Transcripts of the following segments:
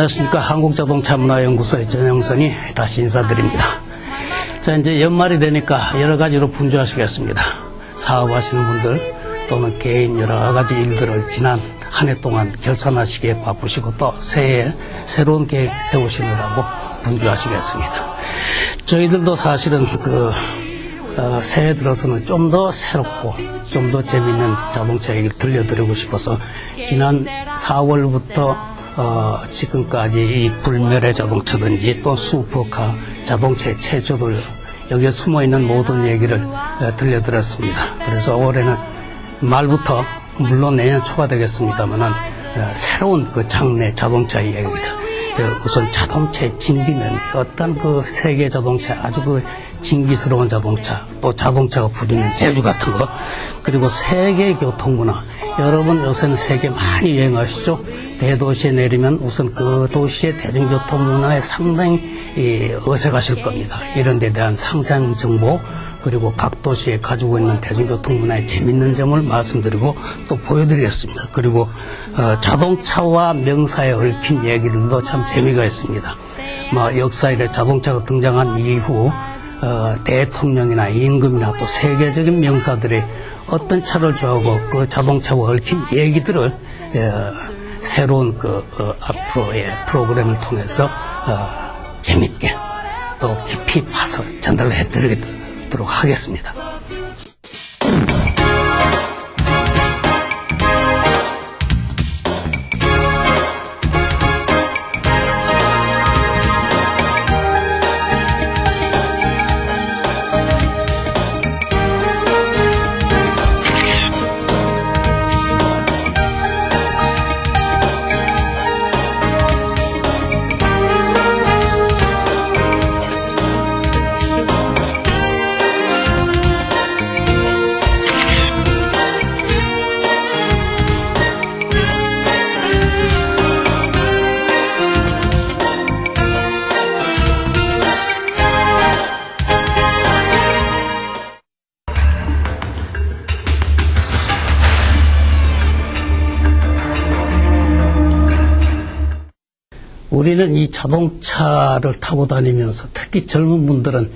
안녕하십니까. 한국자동차문화연구소의 전영선이 다시 인사드립니다. 자, 이제 연말이 되니까 여러 가지로 분주하시겠습니다. 사업하시는 분들 또는 개인 여러 가지 일들을 지난 한 해 동안 결산하시기에 바쁘시고 또 새해에 새로운 계획 세우시느라고 분주하시겠습니다. 저희들도 사실은 새해 들어서는 좀 더 새롭고 좀 더 재미있는 자동차 얘기를 들려드리고 싶어서 지난 4월부터 지금까지 이 불멸의 자동차든지 또 슈퍼카 자동차의 최초들 여기에 숨어있는 모든 얘기를 들려드렸습니다. 그래서 올해는 말부터 물론 내년 초가 되겠습니다만은 새로운 그 장래 자동차 이야기입니다. 우선 자동차의 진기면 어떤 그 세계 자동차 아주 그 진기스러운 자동차 또 자동차가 부리는 재주 같은 거 그리고 세계 교통문화 여러분 요새는 세계 많이 여행하시죠? 대도시에 내리면 우선 그 도시의 대중교통 문화에 상당히 어색하실 겁니다. 이런 데 대한 상세한 정보 그리고 각 도시에 가지고 있는 대중교통 문화의 재밌는 점을 말씀드리고 또 보여드리겠습니다. 그리고 자동차와 명사에 얽힌 얘기들도 참 재미가 있습니다. 역사에 자동차가 등장한 이후 대통령이나 임금이나 또 세계적인 명사들이 어떤 차를 좋아하고 그 자동차와 얽힌 얘기들을 새로운 앞으로의 프로그램을 통해서 재밌게 또 깊이 파서 전달을 해드리도록 하겠습니다. 우리는 이 자동차를 타고 다니면서 특히 젊은 분들은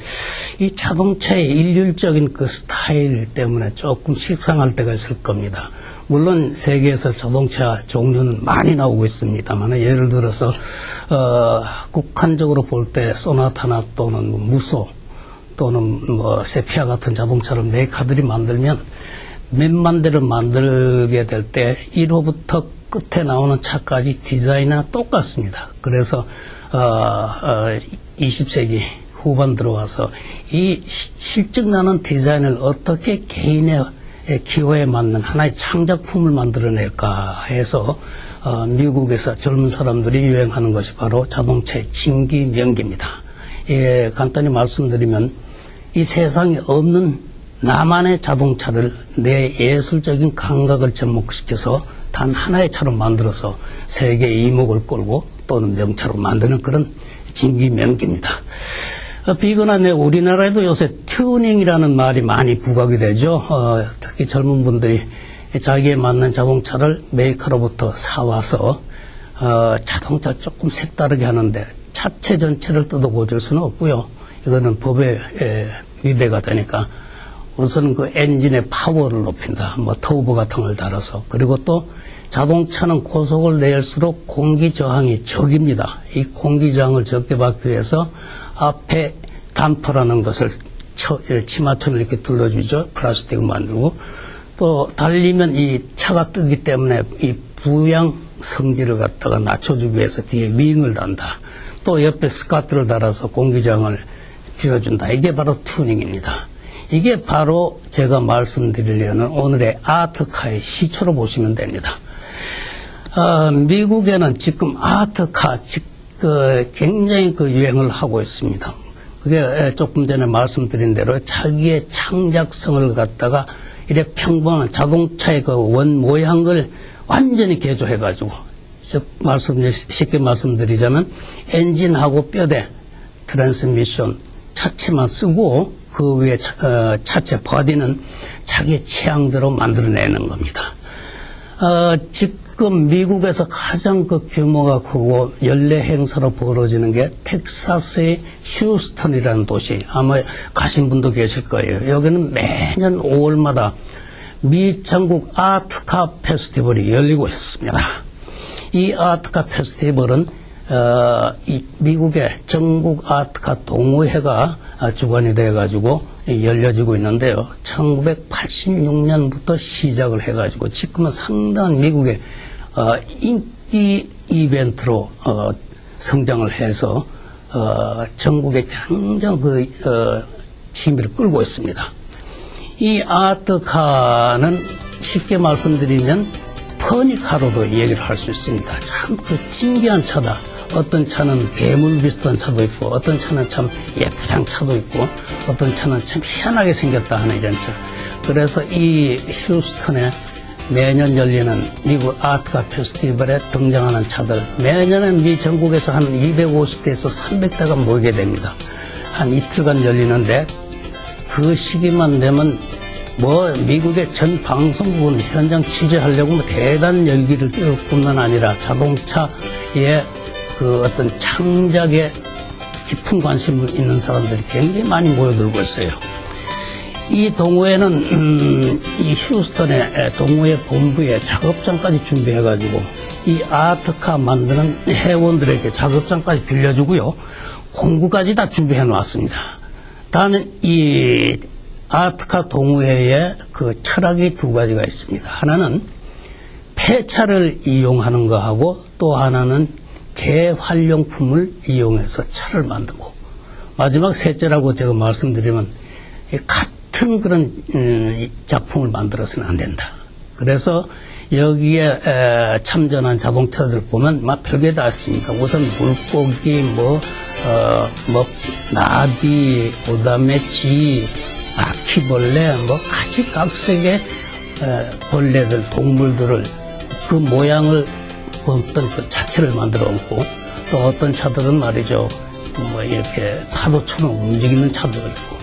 이 자동차의 일률적인 그 스타일 때문에 조금 식상할 때가 있을 겁니다. 물론 세계에서 자동차 종류는 많이 나오고 있습니다만 예를 들어서 국한적으로 볼 때 소나타나 또는 무소 또는 세피아 같은 자동차를 메이커들이 만들면 몇만 대를 만들게 될 때 1호부터 끝에 나오는 차까지 디자인은 똑같습니다. 그래서 20세기 후반 들어와서 이 실증나는 디자인을 어떻게 개인의 기호에 맞는 하나의 창작품을 만들어낼까 해서 미국에서 젊은 사람들이 유행하는 것이 바로 자동차의 진기명기입니다. 간단히 말씀드리면 이 세상에 없는 나만의 자동차를 내 예술적인 감각을 접목시켜서 단 하나의 차로 만들어서 세계의 이목을 끌고 또는 명차로 만드는 그런 진기명기입니다. 비거나 우리나라에도 요새 튜닝이라는 말이 많이 부각이 되죠. 특히 젊은 분들이 자기에 맞는 자동차를 메이커로부터 사와서 자동차 조금 색다르게 하는데 차체 전체를 뜯어 고칠 수는 없고요. 이거는 법에 위배가 되니까 우선 그 엔진의 파워를 높인다. 터보 같은 걸 달아서 그리고 또 자동차는 고속을 낼수록 공기 저항이 적입니다. 이 공기 저항을 적게 받기 위해서 앞에 담퍼라는 것을 치마처럼 이렇게 둘러주죠. 플라스틱을 만들고 또 달리면 이 차가 뜨기 때문에 이 부양 성질을 갖다가 낮춰주기 위해서 뒤에 윙을 단다. 또 옆에 스카트를 달아서 공기 저항을 줄여준다. 이게 바로 튜닝입니다. 이게 바로 제가 말씀드리려는 오늘의 아트카의 시초로 보시면 됩니다. 미국에는 지금 아트카 굉장히 유행을 하고 있습니다. 그게 조금 전에 말씀드린 대로 자기의 창작성을 갖다가 이래 평범한 자동차의 원 모양을 완전히 개조해가지고 쉽게 말씀드리자면 엔진하고 뼈대, 트랜스미션, 차체만 쓰고 그 위에 차체 바디는 자기 취향대로 만들어내는 겁니다. 즉 지금 미국에서 가장 그 규모가 크고 연례 행사로 벌어지는 게 텍사스의 휴스턴이라는 도시. 아마 가신 분도 계실 거예요. 여기는 매년 5월마다 미 전국 아트카 페스티벌이 열리고 있습니다. 이 아트카 페스티벌은 이 미국의 전국 아트카 동호회가 주관이 돼가지고 열려지고 있는데요. 1986년부터 시작을 해가지고 지금은 상당한 미국의 인기 이벤트로 성장을 해서 전국에 굉장히 취미를 끌고 있습니다. 이 아트카는 쉽게 말씀드리면 퍼니카로도 얘기를 할 수 있습니다. 참 그 신기한 차다. 어떤 차는 괴물 비슷한 차도 있고, 어떤 차는 참 예쁘장 차도 있고, 어떤 차는 참 희한하게 생겼다 하는 이런 차. 그래서 이 휴스턴에 매년 열리는 미국 아트카 페스티벌에 등장하는 차들, 매년에 미 전국에서 한 250대에서 300대가 모이게 됩니다. 한 이틀간 열리는데 그 시기만 되면 미국의 전 방송국은 현장 취재하려고 대단한 열기를 띄울 뿐만 아니라 자동차의 그 어떤 창작에 깊은 관심을 있는 사람들이 굉장히 많이 모여들고 있어요. 이 동호회는 이 휴스턴의 동호회 본부에 작업장까지 준비해가지고 이 아트카 만드는 회원들에게 작업장까지 빌려주고요. 공구까지 다 준비해 놓았습니다. 다만 이 아트카 동호회에 그 철학이 두 가지가 있습니다. 하나는 폐차를 이용하는 거하고 또 하나는 재활용품을 이용해서 차를 만들고, 마지막 셋째라고 제가 말씀드리면 같은 그런 작품을 만들어서는 안 된다. 그래서 여기에 참전한 자동차들 보면 막 별게 다 있습니다. 우선 물고기, 나비, 그다음에 쥐, 바퀴벌레, 가지각색의 벌레들, 동물들을 그 모양을 어떤 그 자체를 만들어 얹고, 또 어떤 차들은 말이죠, 이렇게 파도처럼 움직이는 차도 있고,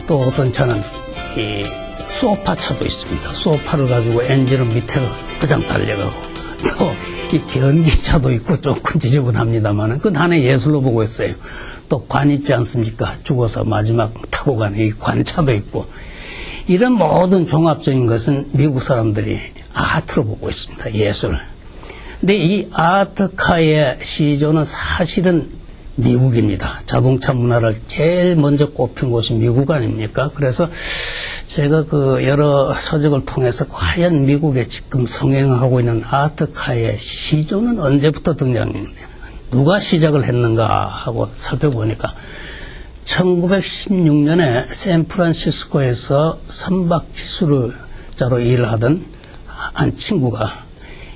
또 어떤 차는 이 소파 차도 있습니다. 소파를 가지고 엔진을 밑에로 그냥 달려가고, 또 이 변기차도 있고 조금 지저분합니다만은 그건 하나의 예술로 보고 있어요. 또 관 있지 않습니까? 죽어서 마지막 타고 가는 이 관차도 있고, 이런 모든 종합적인 것은 미국 사람들이 아트로 보고 있습니다. 예술. 근데 이 아트카의 시조는 사실은 미국입니다. 자동차 문화를 제일 먼저 꼽힌 곳이 미국 아닙니까? 그래서 제가 그 여러 서적을 통해서 과연 미국에 지금 성행하고 있는 아트카의 시조는 언제부터 등장했는데 누가 시작을 했는가 하고 살펴보니까 1916년에 샌프란시스코에서 선박 기술자로 일을 하던 한 친구가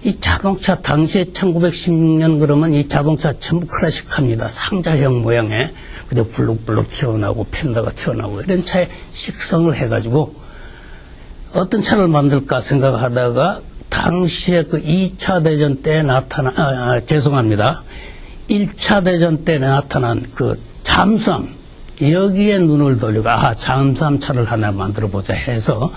이 자동차 당시에 1916년 그러면 이 자동차 전부 클래식합니다. 상자형 모양의 그냥 블룩블룩 튀어나오고 펜더가 튀어나오고 이런 차에 식성을 해가지고 어떤 차를 만들까 생각하다가 당시에 그 2차 대전 때 죄송합니다. 1차 대전 때 나타난 그 잠수함, 여기에 눈을 돌리고 잠수함 차를 하나 만들어보자 해서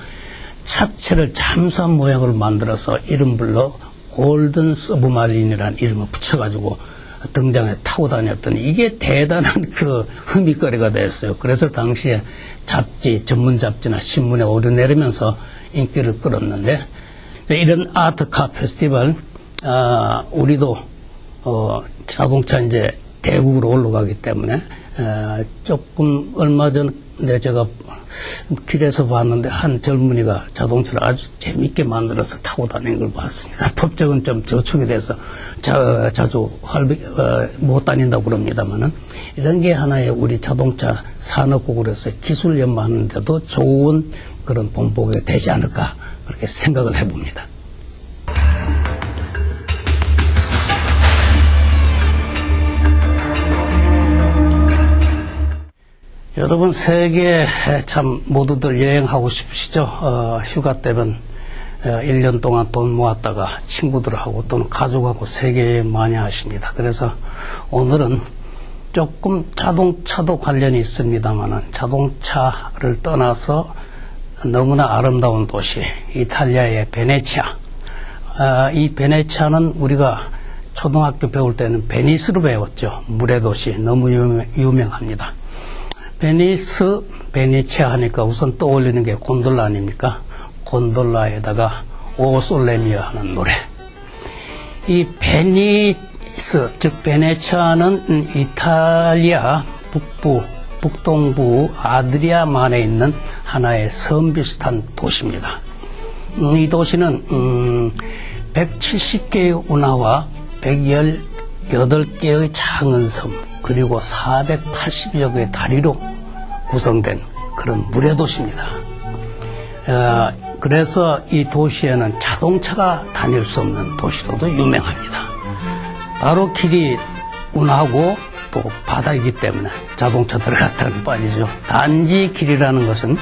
차체를 잠수함 모양으로 만들어서 이름불로 골든 서브마린이라는 이름을 붙여가지고 등장해서 타고 다녔더니 이게 대단한 그 흥미거리가 됐어요. 그래서 당시에 잡지, 전문 잡지나 신문에 오르내리면서 인기를 끌었는데, 이런 아트카 페스티벌, 우리도 자동차 이제 대국으로 올라가기 때문에 조금 얼마 전에 제가 길에서 봤는데 한 젊은이가 자동차를 아주 재밌게 만들어서 타고 다니는 걸 봤습니다. 법적은 좀 저촉이 돼서 자주 못 다닌다고 그럽니다만은 이런 게 하나의 우리 자동차 산업국으로서 기술 연마하는데도 좋은 그런 본보기가 되지 않을까 그렇게 생각을 해봅니다. 여러분 세계에 참 모두들 여행하고 싶으시죠? 휴가 때면 1년 동안 돈 모았다가 친구들하고 또는 가족하고 세계 여행 많이 하십니다. 그래서 오늘은 조금 자동차도 관련이 있습니다만 자동차를 떠나서 너무나 아름다운 도시 이탈리아의 베네치아, 이 베네치아는 우리가 초등학교 배울 때는 베니스로 배웠죠. 물의 도시 너무 유명합니다. 베니스, 베네치아 하니까 우선 떠올리는 게 곤돌라 아닙니까? 곤돌라에다가 오 솔레미오 하는 노래. 이 베니스, 즉 베네치아는 이탈리아 북동부 아드리아만에 있는 하나의 섬 비슷한 도시입니다. 이 도시는 170개의 운하와 118개의 작은 섬 그리고 480여 개의 다리로 구성된 그런 물의 도시입니다. 그래서 이 도시에는 자동차가 다닐 수 없는 도시로도 유명합니다. 바로 길이 운하고 또 바다이기 때문에 자동차 들어갔다는 빠지죠. 단지 길이라는 것은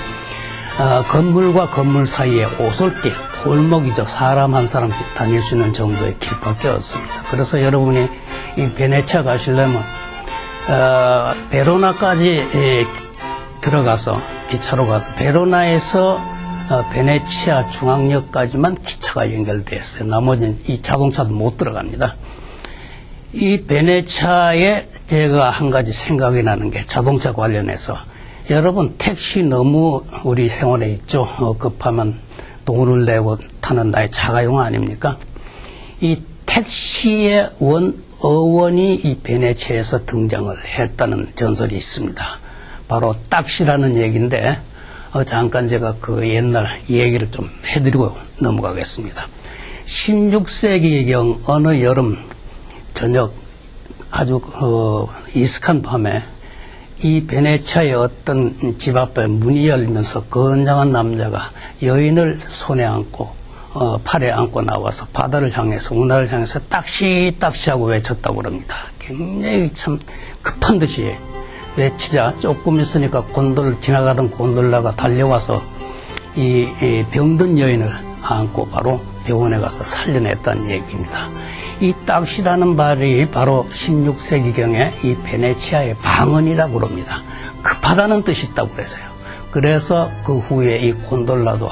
건물과 건물 사이에 오솔길, 골목이죠. 사람 한 사람 다닐 수 있는 정도의 길밖에 없습니다. 그래서 여러분이 이 베네치아 가시려면 베로나까지 들어가서 기차로 가서 베로나에서 베네치아 중앙역까지만 기차가 연결되어 있어요. 나머지는 이 자동차도 못 들어갑니다. 이 베네치아에 제가 한 가지 생각이 나는 게 자동차 관련해서 여러분 택시 너무 우리 생활에 있죠. 급하면 돈을 내고 타는 나의 자가용 아닙니까? 이 택시의 어원이 이 베네치아에서 등장을 했다는 전설이 있습니다. 바로 딱시라는 얘기인데 잠깐 제가 그 옛날 얘기를 좀 해드리고 넘어가겠습니다. 16세기경 어느 여름 저녁 아주 이슥한 밤에 이 베네치아의 어떤 집 앞에 문이 열리면서 건장한 남자가 여인을 손에 안고 팔에 안고 나와서 바다를 향해서 운하를 향해서 딱시 하고 외쳤다고 그럽니다. 굉장히 참 급한 듯이 외치자 조금 있으니까 지나가던 곤돌라가 달려와서 이 병든 여인을 안고 바로 병원에 가서 살려냈다는 얘기입니다. 이 딱시라는 말이 바로 16세기경에 이 베네치아의 방언이라고 그럽니다. 급하다는 뜻이 있다고 그래서요. 그래서 그 후에 이 곤돌라도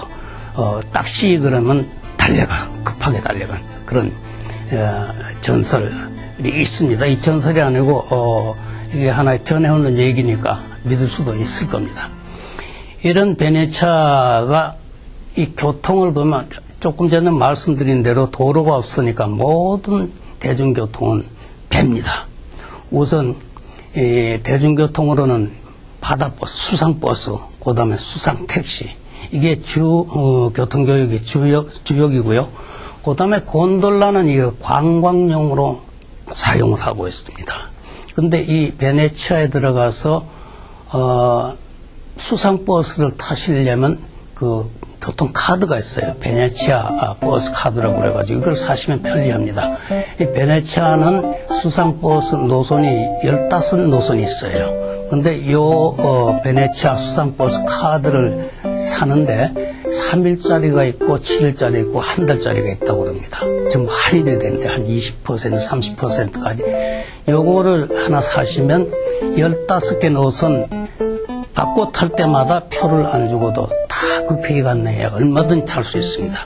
딱시 그러면 급하게 달려간 그런 전설이 있습니다. 이 전설이 아니고 이게 하나의 전해오는 얘기니까 믿을 수도 있을 겁니다. 이런 베네치아가 이 교통을 보면 조금 전에 말씀드린 대로 도로가 없으니까 모든 대중교통은 배입니다. 우선 대중교통으로는 바다버스, 수상버스, 그 다음에 수상택시 이게 교통교육이 주역이고요. 그 다음에 곤돌라는 이거 관광용으로 사용을 하고 있습니다. 근데 이 베네치아에 들어가서 수상버스를 타시려면 그 교통카드가 있어요. 베네치아 버스 카드라고 그래가지고 이걸 사시면 편리합니다. 이 베네치아는 수상버스 노선이 15노선이 있어요. 근데 이 베네치아 수상버스 카드를 사는데 3일짜리가 있고 7일짜리 있고 한 달짜리가 있다고 그럽니다. 전부 할인이 되는데 한 20% 30%까지 요거를 하나 사시면 15개 노선 바꿔 탈 때마다 표를 안 주고도 다 그 기간 내에 얼마든 탈 수 있습니다.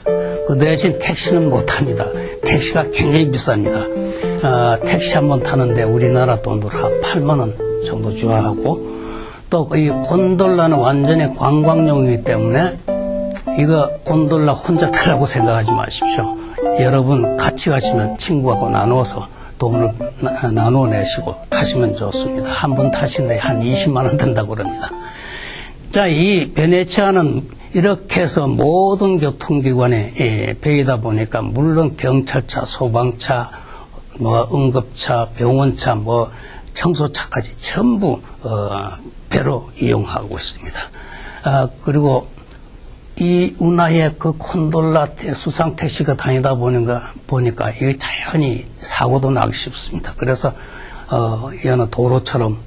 그 대신 택시는 못합니다. 택시가 굉장히 비쌉니다. 택시 한번 타는데 우리나라 돈으로 한 8만 원 정도 줘야 하고 또 이 곤돌라는 완전히 관광용이기 때문에 이거 곤돌라 혼자 타라고 생각하지 마십시오. 여러분 같이 가시면 친구하고 나누어서 돈을 나누어 내시고 타시면 좋습니다. 한 번 타시는데 한 20만 원 든다고 그럽니다. 자, 이 베네치아는 이렇게 해서 모든 교통기관에 배이다 보니까 물론 경찰차, 소방차, 응급차, 병원차, 청소차까지 전부 배로 이용하고 있습니다. 그리고 이 운하에 그 콘돌라 수상 택시가 다니다 보니까 이게 자연히 사고도 나기 쉽습니다. 그래서 여느 도로처럼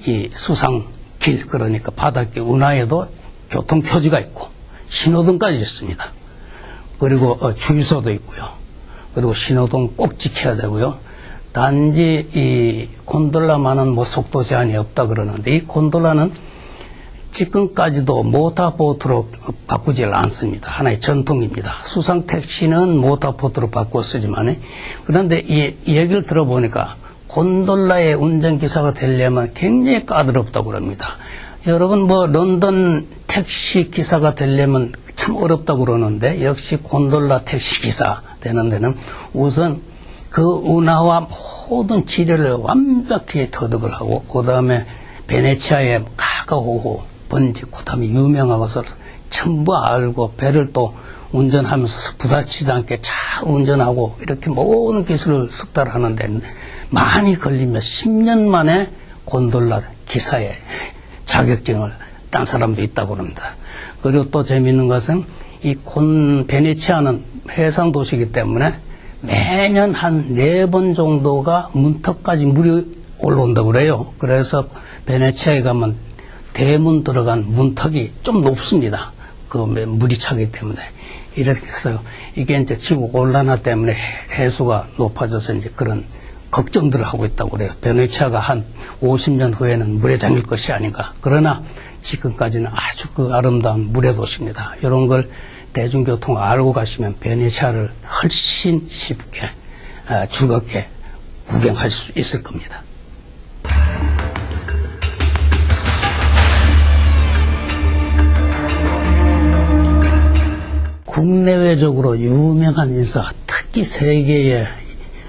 이 수상길 그러니까 바닷길 운하에도 교통표지가 있고 신호등까지 있습니다. 그리고 주유소도 있고요. 그리고 신호등 꼭 지켜야 되고요. 단지 이 곤돌라만은 속도 제한이 없다 그러는데 이 곤돌라는 지금까지도 모터보트로 바꾸질 않습니다. 하나의 전통입니다. 수상 택시는 모터보트로 바꿔 쓰지만, 그런데 이 얘기를 들어보니까 곤돌라의 운전기사가 되려면 굉장히 까다롭다고 그럽니다. 여러분 런던 택시 기사가 되려면 참 어렵다고 그러는데, 역시 곤돌라 택시 기사 되는 데는 우선 그 운하와 모든 지뢰를 완벽히 터득을 하고, 그 다음에 베네치아에 가가오고 번지, 그 다음에 유명한 것을 전부 알고, 배를 또 운전하면서 부딪히지 않게 잘 운전하고, 이렇게 모든 기술을 숙달하는데 많이 걸리면 10년 만에 곤돌라 기사의 자격증을 딴 사람도 있다고 합니다. 그리고 또 재미있는 것은 이 베네치아는 해상 도시이기 때문에 매년 한 4번 정도가 문턱까지 물이 올라온다고 그래요. 그래서 베네치아에 가면 대문 들어간 문턱이 좀 높습니다. 그 물이 차기 때문에. 이렇게 해서 이게 이제 지구 온난화 때문에 해수가 높아져서 이제 그런 걱정들을 하고 있다고 그래요. 베네치아가 한 50년 후에는 물에 잠길 것이 아닌가. 그러나 지금까지는 아주 그 아름다운 물의 도시입니다. 이런 걸 대중교통을 알고 가시면 베네치아를 훨씬 쉽게 즐겁게 구경할 수 있을 겁니다. 국내외적으로 유명한 인사, 특히 세계의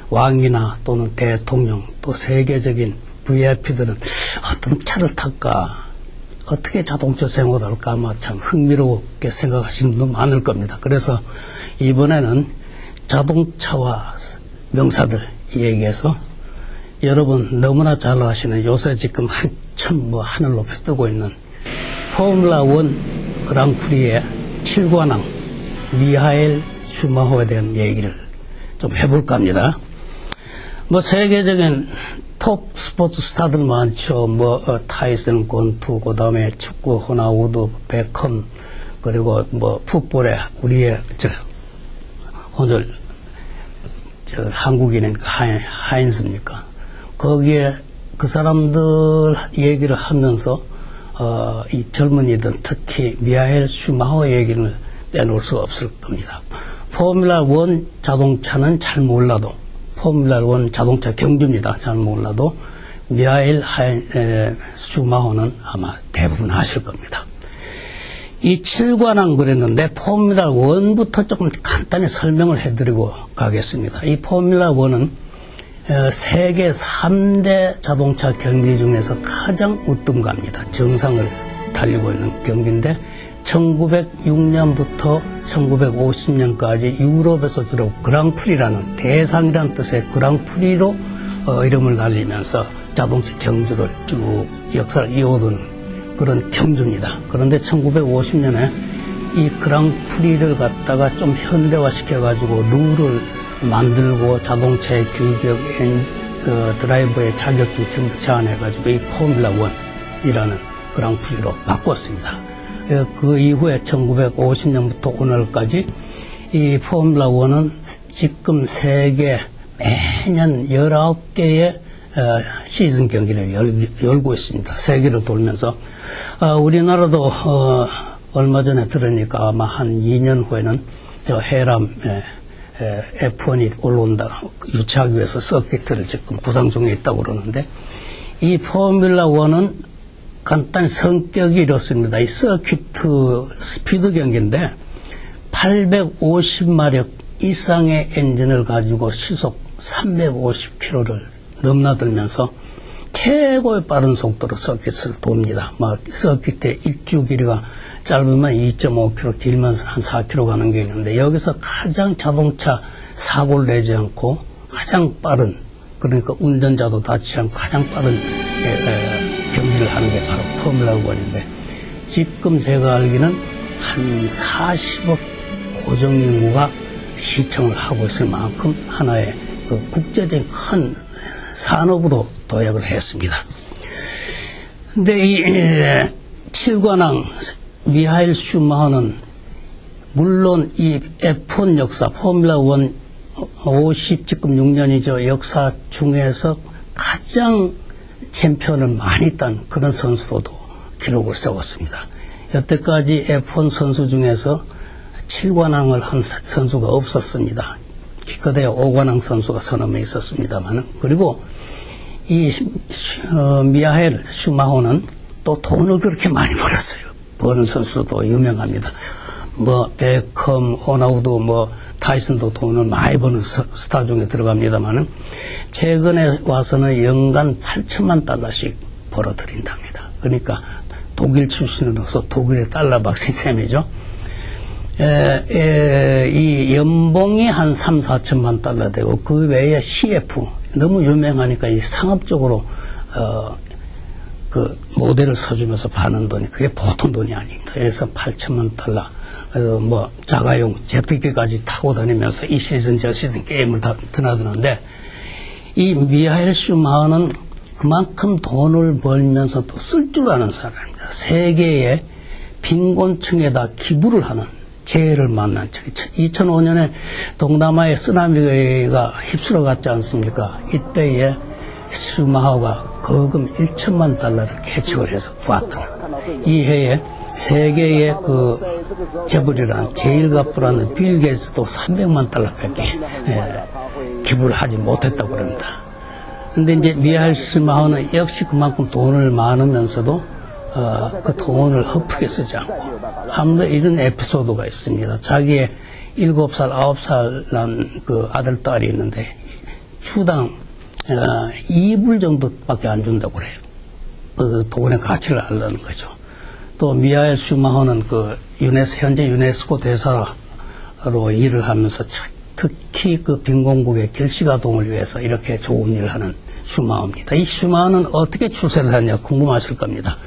왕이나 또는 대통령, 또 세계적인 VIP들은 어떤 차를 탈까, 어떻게 자동차 생활을 할까 아마 참 흥미롭게 생각하시는 분도 많을 겁니다. 그래서 이번에는 자동차와 명사들 얘기해서, 여러분 너무나 잘 아시는, 요새 지금 한참 하늘 높이 뜨고 있는 포뮬라 1 그랑프리의 7관왕 미하엘 슈마허에 대한 얘기를 좀 해볼까 합니다. 세계적인 톱 스포츠 스타들 많죠. 타이슨, 권투, 그 다음에 축구, 호나우드, 베컴, 그리고 풋볼에 우리의 오늘 한국인은 하인스입니까? 거기에 그 사람들 얘기를 하면서 이 젊은이들, 특히 미하엘 슈마허 얘기를 빼놓을 수가 없을 겁니다. 포뮬라 1 자동차는 잘 몰라도, 포뮬라 1 자동차 경주입니다. 잘 몰라도 미하엘 슈마허는 아마 대부분 아실 겁니다. 이 7관왕 그랬는데 포뮬라 1부터 조금 간단히 설명을 해드리고 가겠습니다. 이 포뮬라 1은 세계 3대 자동차 경기 중에서 가장 우등갑니다. 정상을 달리고 있는 경기인데, 1906년부터 1950년까지 유럽에서 주로 그랑프리라는, 대상이라는 뜻의 그랑프리로 이름을 날리면서 자동차 경주를 쭉 역사를 이어오던 그런 경주입니다. 그런데 1950년에 이 그랑프리를 갖다가 좀 현대화시켜가지고 룰을 만들고 자동차의 규격, 드라이버의 자격증 전부 제한해가지고 이 포뮬라 1이라는 그랑프리로 바꿨습니다. 그 이후에 1950년부터 오늘까지 이 포뮬라 1은 지금 세계 매년 19개의 시즌 경기를 열고 있습니다. 세계를 돌면서 우리나라도 얼마 전에 들으니까 아마 한 2년 후에는 저 해람 F1이 올라온다, 유치하기 위해서 서킷을 지금 구상 중에 있다고 그러는데, 이 포뮬라 1은 간단히 성격이 이렇습니다. 이 서킷 스피드 경기인데 850마력 이상의 엔진을 가지고 시속 350km를 넘나들면서 최고의 빠른 속도로 서킷을 돕니다. 서킷의 일주 길이가 짧으면 2.5km, 길면 한 4km 가는 게 있는데, 여기서 가장 자동차 사고를 내지 않고 가장 빠른, 그러니까 운전자도 다치지 않고 가장 빠른 경기를 하는 게 바로 포뮬라 1인데, 지금 제가 알기는 한 40억 고정인구가 시청을 하고 있을 만큼 하나의 국제적인 큰 산업으로 도약을 했습니다. 근데 이 7관왕 미하엘 슈마허는 물론 이 F1 역사, 포뮬라 1 지금 6년이죠. 역사 중에서 가장 챔피언을 많이 딴 그런 선수로도 기록을 세웠습니다. 여태까지 F1 선수 중에서 7관왕을 한 선수가 없었습니다. 기껏해야 5관왕 선수가 서너 명 있었습니다만, 그리고 이 미하엘 슈마허는 또 돈을 그렇게 많이 벌었어요. 버는 선수도 유명합니다. 뭐 베컴, 호나우드, 뭐 타이슨도 돈을 많이 버는 스타 중에 들어갑니다만은 최근에 와서는 연간 8천만 달러씩 벌어들인답니다. 그러니까 독일 출신으로서 독일의 달러 박사인 셈이죠. 이 연봉이 한 3, 4천만 달러 되고 그 외에 CF 너무 유명하니까 이 상업적으로 그 모델을 써주면서 받는 돈이 그게 보통 돈이 아닙니다. 그래서 8천만 달러. 뭐 자가용 제트기까지 타고 다니면서 이 시즌 저 시즌 게임을 다 드나드는데 이 미하엘 슈마허는 그만큼 돈을 벌면서 또 쓸 줄 아는 사람입니다. 세계의 빈곤층에다 기부를 하는 재해를 만난 2005년에 동남아의 쓰나미가 휩쓸어 갔지 않습니까? 이때에 슈마허가 거금 1천만 달러를 개척을 해서 구했다. 이 해에 세계의 그 재벌이란 제일 갑부라는 빌 게이츠도 300만 달러밖에 기부를 하지 못했다고 그럽니다. 근데 이제 미하엘 슈마허는 역시 그만큼 돈을 많으면서도 그 돈을 헛프게 쓰지 않고 한번 이런 에피소드가 있습니다. 자기의 7살, 9살 난 그 아들, 딸이 있는데 주당 2불 정도밖에 안 준다고 그래요. 그 돈의 가치를 알라는 거죠. 또 미하엘 슈마허는 그 현재 유네스코 대사로 일을 하면서 특히 그 빈곤국의 결식아동을 위해서 이렇게 좋은 일을 하는 슈마허입니다. 이 슈마허는 어떻게 출세를 하냐 궁금하실 겁니다.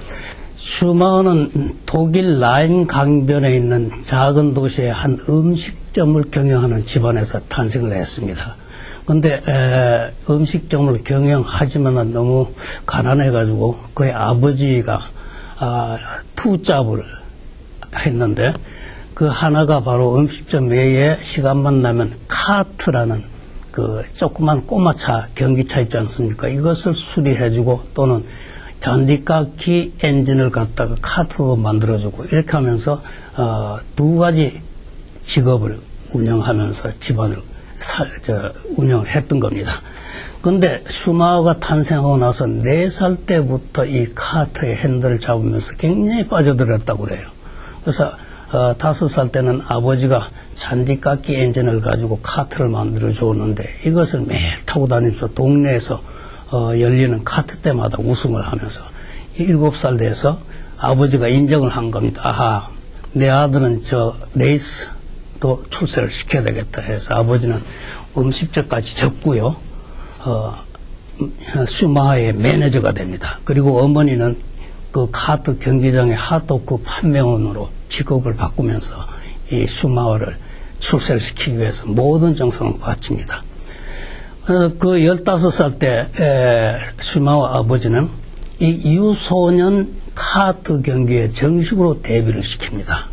슈마허는 독일 라인 강변에 있는 작은 도시의 한 음식점을 경영하는 집안에서 탄생을 했습니다. 근데 음식점을 경영하지만 너무 가난해가지고 그의 아버지가 투잡을 했는데 그 하나가 바로 음식점 외에 시간만 나면 카트라는 그 조그만 꼬마차 경기차 있지 않습니까? 이것을 수리해주고 또는 잔디깎기 엔진을 갖다가 카트도 만들어주고 이렇게 하면서 두 가지 직업을 운영하면서 집안을 운영을 했던 겁니다. 근데 슈마허가 탄생하고 나서 4살 때부터 이 카트의 핸들을 잡으면서 굉장히 빠져들었다고 그래요. 그래서 5살 때는 아버지가 잔디깎기 엔진을 가지고 카트를 만들어 주었는데 이것을 매일 타고 다니면서 동네에서 열리는 카트 때마다 우승을 하면서 7살 돼서 아버지가 인정을 한 겁니다. 아하, 내 아들은 저 레이스로 출세를 시켜야 되겠다 해서 아버지는 음식점까지 접고요. 슈마허의 매니저가 됩니다. 그리고 어머니는 그 카트 경기장의 핫도그 판매원으로 직업을 바꾸면서 이 슈마허를 출세를 시키기 위해서 모든 정성을 바칩니다. 그 15살 때 슈마허 아버지는 이 유소년 카트 경기에 정식으로 데뷔를 시킵니다.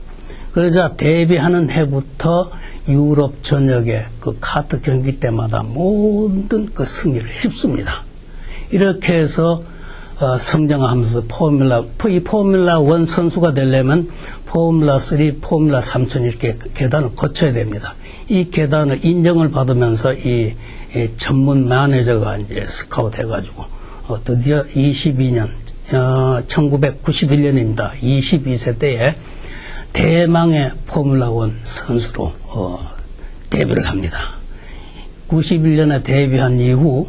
그러자 데뷔하는 해부터 유럽 전역의 그 카트 경기 때마다 모든 그 승리를 휩습니다. 이렇게 해서 성장하면서 포뮬라 1 선수가 되려면 포뮬라 3, 포뮬라 3000 이렇게 계단을 거쳐야 됩니다. 이 계단을 인정을 받으면서 이 전문 매니저가 이제 스카우트 해가지고 드디어 22년 1991년입니다. 22세 때에 대망의 포뮬라 1 선수로 데뷔를 합니다. 91년에 데뷔한 이후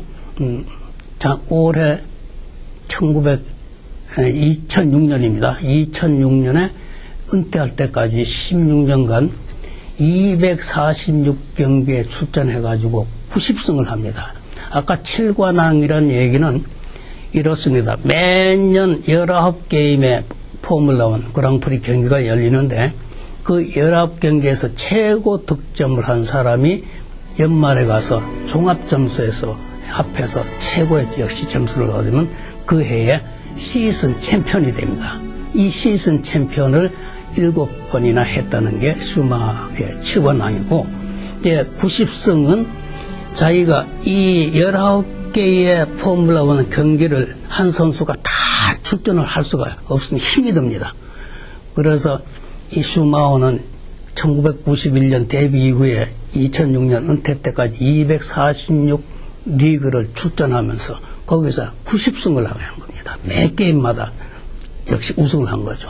올해 2006년입니다. 2006년에 은퇴할 때까지 16년간 246경기에 출전해가지고 90승을 합니다. 아까 7관왕이라는 얘기는 이렇습니다. 매년 19게임의 포뮬라 1 그랑프리 경기가 열리는데 그 19경기에서 최고 득점을 한 사람이 연말에 가서 종합점수에서 합해서 최고의 역시 점수를 얻으면 그 해에 시즌 챔피언이 됩니다. 이 시즌 챔피언을 7번이나 했다는 게 슈마허의 7관왕이고 이제 90승은 자기가 이 19개의 포뮬라 1 경기를 한 선수가 다 출전을 할 수가 없으니 힘이 듭니다. 그래서 이 슈마우는 1991년 데뷔 이후에 2006년 은퇴 때까지 246 리그를 출전하면서 거기서 90승을 하게 한 겁니다. 매 게임마다 역시 우승을 한 거죠.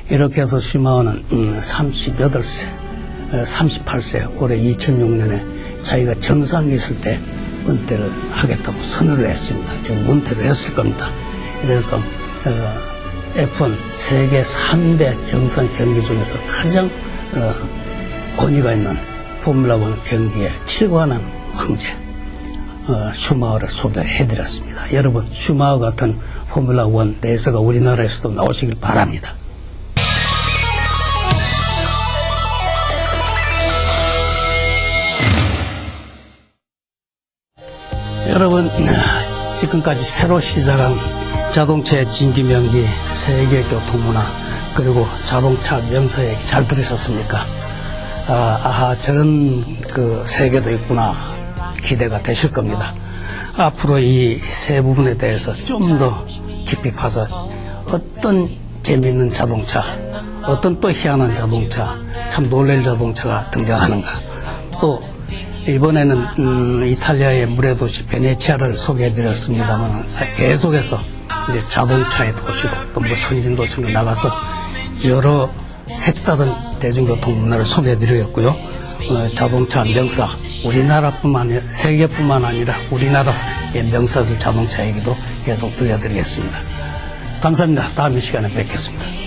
이렇게 해서 슈마우는 38세 올해 2006년에 자기가 정상에 있을 때 은퇴를 하겠다고 선언을 했습니다. 지금 은퇴를 했을 겁니다. 그래서 F1 세계 3대 정상 경기 중에서 가장 권위가 있는 포뮬라1 경기에 7관왕 황제 슈마우를 소개해드렸습니다. 여러분 슈마우 같은 포뮬라1 레이서가 우리나라에서도 나오시길 바랍니다. 여러분 지금까지 새로 시작한 자동차의 진기명기, 세계교통문화, 그리고 자동차 명사 얘기 잘 들으셨습니까? 저런 그 세계도 있구나 기대가 되실 겁니다. 앞으로 이 세 부분에 대해서 좀 더 깊이 파서 어떤 재미있는 자동차, 어떤 또 희한한 자동차, 참 놀랄 자동차가 등장하는가, 또 이번에는 이탈리아의 물의 도시 베네치아를 소개해드렸습니다만 계속해서 이제 자동차의 도시로 또 뭐 선진 도시로 나가서 여러 색다른 대중교통 문화를 소개해드렸고요. 자동차 명사, 우리나라뿐만 아니라 세계뿐만 아니라 우리나라의 명사들 자동차 얘기도 계속 들려드리겠습니다. 감사합니다. 다음 이 시간에 뵙겠습니다.